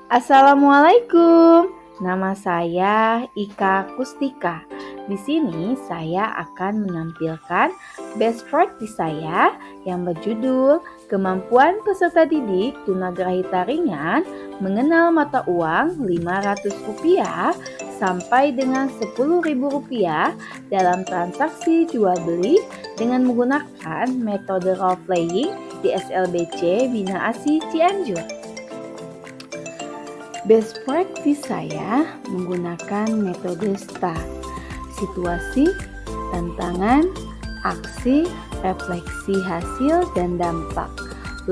Assalamualaikum. Nama saya Ika Kustika. Di sini saya akan menampilkan best practice saya yang berjudul Kemampuan Peserta Didik Tunagrahita Ringan Mengenal Mata Uang Rp500 sampai dengan Rp10.000 dalam transaksi jual beli dengan menggunakan metode role playing di SLBC Bina Asih Cianjur. Best practice saya menggunakan metode STAR, situasi, tantangan, aksi, refleksi hasil, dan dampak.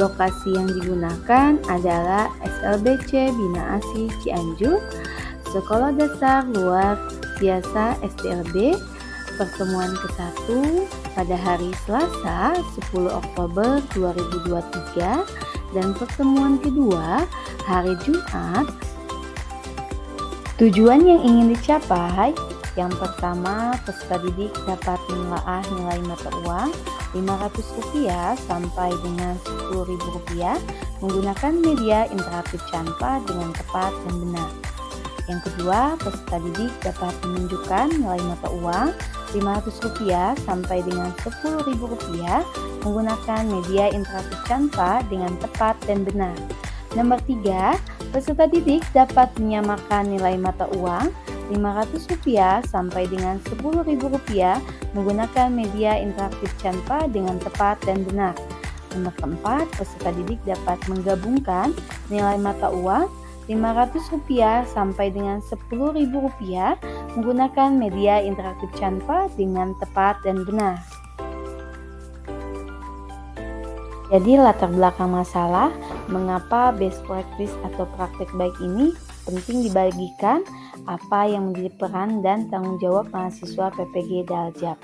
Lokasi yang digunakan adalah SLBC Bina Asih Cianjur, Sekolah Dasar Luar Biasa SDLB, pertemuan ke-1 pada hari Selasa 10 Oktober 2023 dan pertemuan kedua hari Jumat. Tujuan yang ingin dicapai, yang pertama, peserta didik dapat menelaah nilai mata uang Rp500 sampai dengan Rp10.000 menggunakan media interaktif Canva dengan tepat dan benar. Yang kedua, peserta didik dapat menunjukkan nilai mata uang Rp500 sampai dengan Rp10.000 menggunakan media interaktif Canva dengan tepat dan benar. Nomor 3, peserta didik dapat menyamakan nilai mata uang Rp500 sampai dengan Rp10.000 menggunakan media interaktif Canva dengan tepat dan benar. Nomor 4, peserta didik dapat menggabungkan nilai mata uang Rp500 sampai dengan Rp10.000 menggunakan media interaktif Canva dengan tepat dan benar. Jadi latar belakang masalah, mengapa best practice atau praktek baik ini penting dibagikan, apa yang menjadi peran dan tanggung jawab mahasiswa PPG Daljab.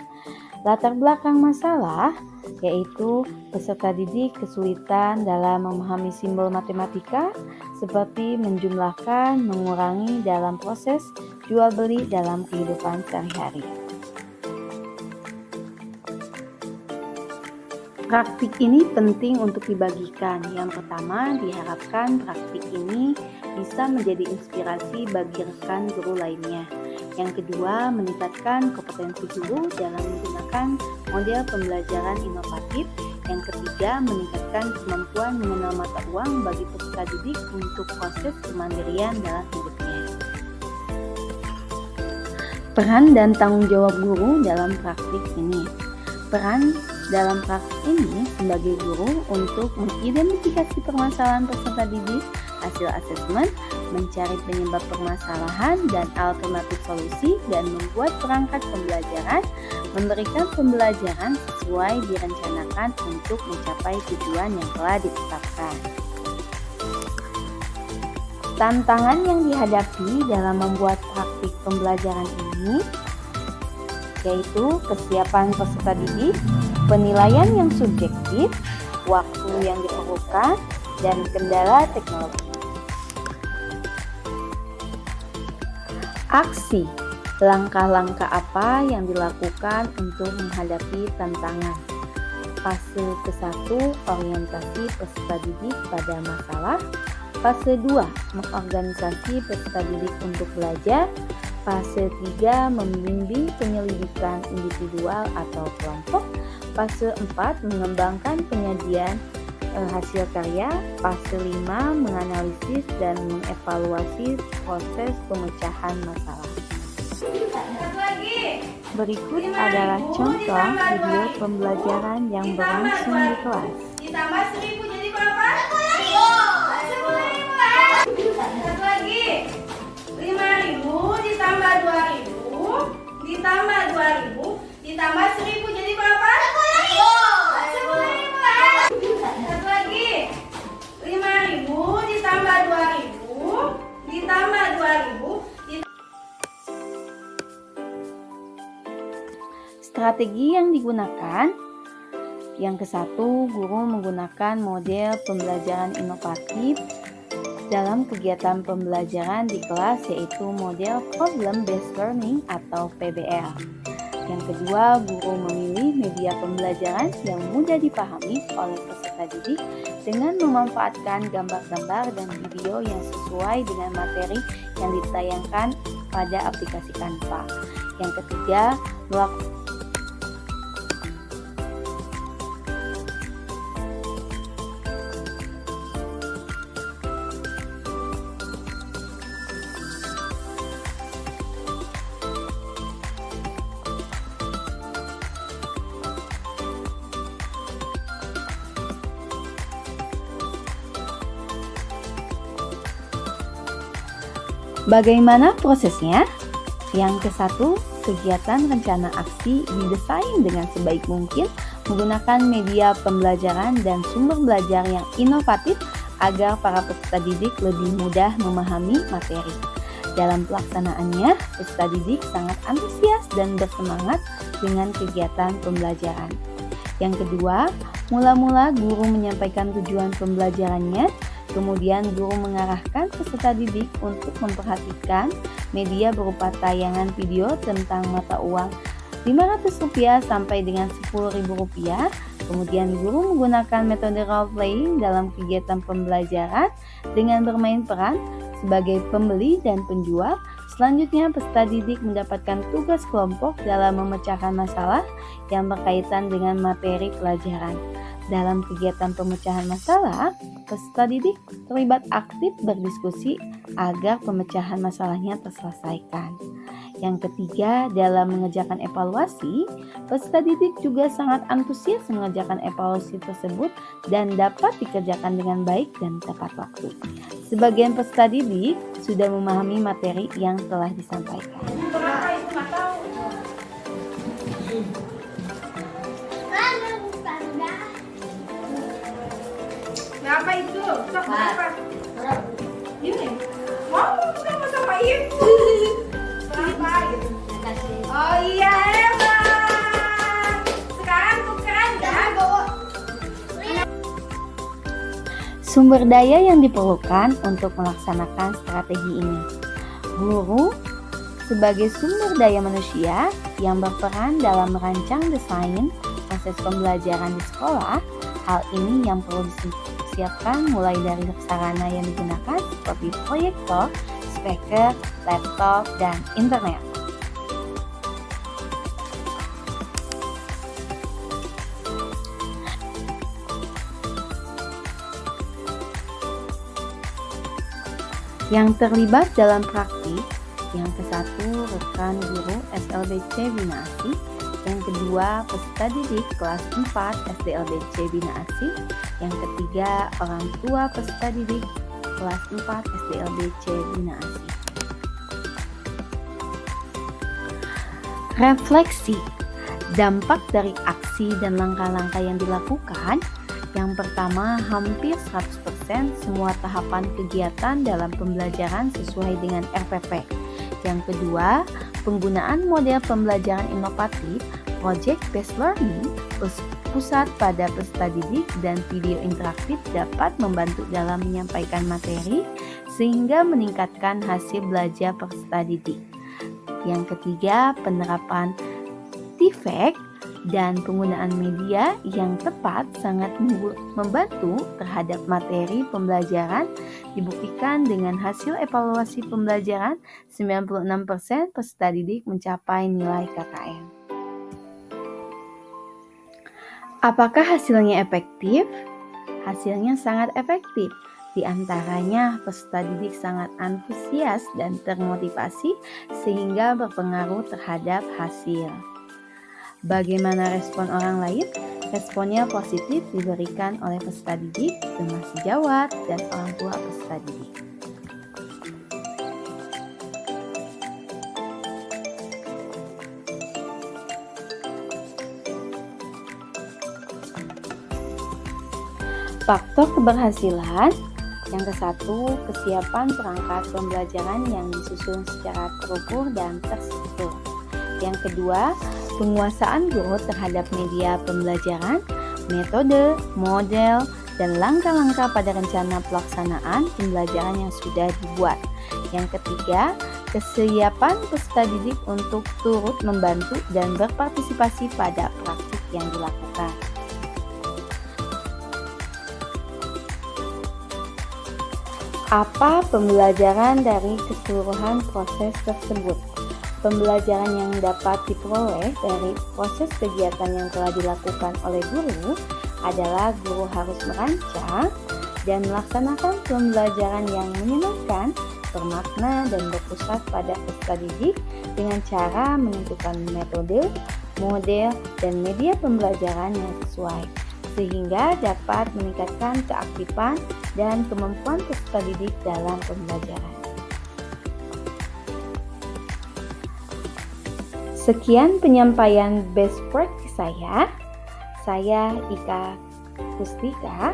Latar belakang masalah yaitu peserta didik kesulitan dalam memahami simbol matematika seperti menjumlahkan, mengurangi dalam proses jual beli dalam kehidupan sehari-hari. Praktik ini penting untuk dibagikan. Yang pertama, diharapkan praktik ini bisa menjadi inspirasi bagi rekan guru lainnya. Yang kedua, meningkatkan kompetensi guru dalam menggunakan model pembelajaran inovatif. Yang ketiga, meningkatkan kemampuan mengenal mata uang bagi peserta didik untuk proses kemandirian dalam hidupnya. Peran dan tanggung jawab guru dalam praktik ini. Peran dalam praktik ini sebagai guru untuk mengidentifikasi permasalahan peserta didik, hasil asesmen, mencari penyebab permasalahan dan alternatif solusi, dan membuat perangkat pembelajaran, memberikan pembelajaran sesuai direncanakan untuk mencapai tujuan yang telah ditetapkan. Tantangan yang dihadapi dalam membuat praktik pembelajaran ini yaitu kesiapan peserta didik, penilaian yang subjektif, waktu yang diperlukan, dan kendala teknologi. Aksi, langkah-langkah apa yang dilakukan untuk menghadapi tantangan. Fase ke-1, orientasi peserta didik pada masalah. Fase 2, mengorganisasi peserta didik untuk belajar. Fase 3, membimbing penyelidikan individual atau kelompok. Fase 4, mengembangkan penyajian hasil karya. Fase 5, menganalisis dan mengevaluasi proses pemecahan masalah. Berikut adalah contoh video pembelajaran yang berlangsung di kelas. Ditambah 1.000 jadi berapa? 10.000. Satu lagi. 5.000 ditambah 2.000 ditambah 2.000 ditambah 1.000 jadi berapa? 10.000. Satu lagi. 5.000 ditambah 2.000 ditambah 2.000. Strategi yang digunakan. Yang ke-1, guru menggunakan model pembelajaran inovatif dalam kegiatan pembelajaran di kelas, yaitu model Problem Based Learning atau PBL. Yang kedua, guru memilih media pembelajaran yang mudah dipahami oleh peserta didik dengan memanfaatkan gambar-gambar dan video yang sesuai dengan materi yang ditayangkan pada aplikasi Canva. Yang ketiga, bagaimana prosesnya? Yang ke-1, kegiatan rencana aksi didesain dengan sebaik mungkin menggunakan media pembelajaran dan sumber belajar yang inovatif agar para peserta didik lebih mudah memahami materi. Dalam pelaksanaannya, peserta didik sangat antusias dan bersemangat dengan kegiatan pembelajaran. Yang kedua, mula-mula guru menyampaikan tujuan pembelajarannya. Kemudian guru mengarahkan peserta didik untuk memperhatikan media berupa tayangan video tentang mata uang Rp500 sampai dengan Rp10.000. Kemudian guru menggunakan metode role playing dalam kegiatan pembelajaran dengan bermain peran sebagai pembeli dan penjual. Selanjutnya peserta didik mendapatkan tugas kelompok dalam memecahkan masalah yang berkaitan dengan materi pelajaran. Dalam kegiatan pemecahan masalah, peserta didik terlibat aktif berdiskusi agar pemecahan masalahnya terselesaikan. Yang ketiga, dalam mengerjakan evaluasi, peserta didik juga sangat antusias mengerjakan evaluasi tersebut dan dapat dikerjakan dengan baik dan tepat waktu. Sebagian peserta didik sudah memahami materi yang telah disampaikan. Berapa itu nggak tahu. Berapa itu? Berapa? Ini. Mau sama-sama ibu. Berapa gitu? Oh iya hebat. Sekarang tukeran ya. Sumber daya yang diperlukan untuk melaksanakan strategi ini. Guru sebagai sumber daya manusia yang berperan dalam merancang desain proses pembelajaran di sekolah. Hal ini yang perlu disiapkan mulai dari sarana yang digunakan seperti proyektor, speaker, laptop, dan internet. Yang terlibat dalam praktik, yang ke-1 rekan guru SLBC Bina Asih, yang kedua peserta didik kelas 4 SDLBC Bina Asih, yang ketiga orang tua peserta didik kelas 4 SDLBC Bina Asih. Refleksi dampak dari aksi dan langkah-langkah yang dilakukan. Yang pertama, hampir 100% semua tahapan kegiatan dalam pembelajaran sesuai dengan RPP. Yang kedua, penggunaan model pembelajaran inovatif, project based learning, pusat pada peserta didik dan video interaktif dapat membantu dalam menyampaikan materi sehingga meningkatkan hasil belajar peserta didik. Yang ketiga, penerapan TVEC dan penggunaan media yang tepat sangat membantu terhadap materi pembelajaran. Dibuktikan dengan hasil evaluasi pembelajaran 96% peserta didik mencapai nilai KKM. Apakah hasilnya efektif? Hasilnya sangat efektif. Di antaranya peserta didik sangat antusias dan termotivasi sehingga berpengaruh terhadap hasil. Bagaimana respon orang lain? Responnya positif diberikan oleh peserta didik, teman sejawat, dan orang tua peserta didik. Faktor keberhasilan. Yang ke-1, kesiapan perangkat pembelajaran yang disusun secara terukur dan terstruktur. Yang kedua, penguasaan guru terhadap media pembelajaran, metode, model, dan langkah-langkah pada rencana pelaksanaan pembelajaran yang sudah dibuat. Yang ketiga, kesiapan peserta didik untuk turut membantu dan berpartisipasi pada praktik yang dilakukan. Apa pembelajaran dari keseluruhan proses tersebut? Pembelajaran yang dapat diperoleh dari proses kegiatan yang telah dilakukan oleh guru adalah guru harus merancang dan melaksanakan pembelajaran yang menyenangkan, bermakna, dan berpusat pada peserta didik dengan cara menentukan metode, model, dan media pembelajaran yang sesuai, sehingga dapat meningkatkan keaktifan dan kemampuan peserta didik dalam pembelajaran. Sekian penyampaian best practice saya. Saya Ika Kustika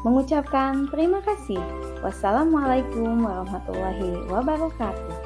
mengucapkan terima kasih. Wassalamualaikum warahmatullahi wabarakatuh.